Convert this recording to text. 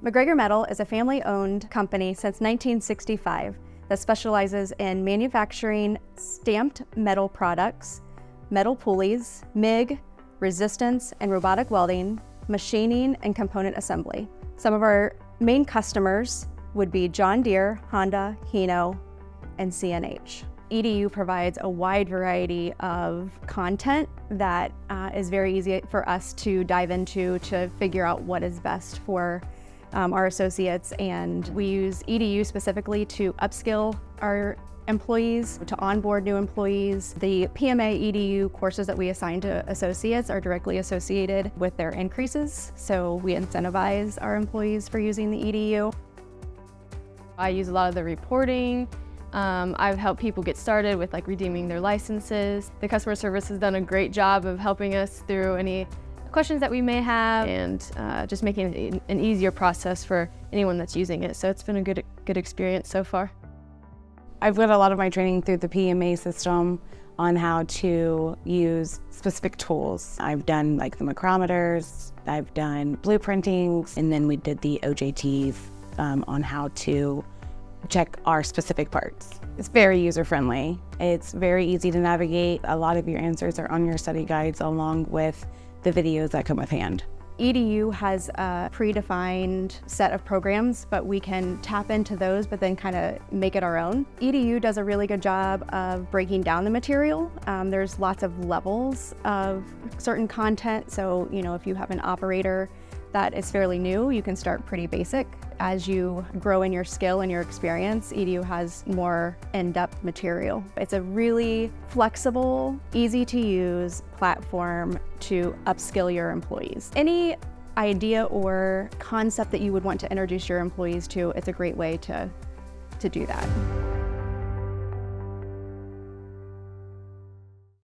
McGregor Metal is a family-owned company since 1965 that specializes in manufacturing stamped metal products, metal pulleys, MIG, resistance and robotic welding, machining, and component assembly. Some of our main customers would be John Deere, Honda, Hino, and CNH. EDU provides a wide variety of content that is very easy for us to dive into to figure out what is best for our associates, and we use EDU specifically to upskill our employees, to onboard new employees. The PMA EDU courses that we assign to associates are directly associated with their increases, so we incentivize our employees for using the EDU. I use a lot of the reporting. I've helped people get started with redeeming their licenses. The customer service has done a great job of helping us through any questions that we may have, and just making it an easier process for anyone that's using it. So it's been a good experience so far. I've got a lot of my training through the PMA system on how to use specific tools. I've done the micrometers, I've done blueprinting, and then we did the OJTs on how to check our specific parts. It's very user-friendly. It's very easy to navigate. A lot of your answers are on your study guides along with the videos that come with hand. EDU has a predefined set of programs, but we can tap into those, but then kind of make it our own. EDU does a really good job of breaking down the material. There's lots of levels of certain content. So, if you have an operator that is fairly new, you can start pretty basic. As you grow in your skill and your experience, EDU has more in-depth material. It's a really flexible, easy to use platform to upskill your employees. Any idea or concept that you would want to introduce your employees to, it's a great way to do that.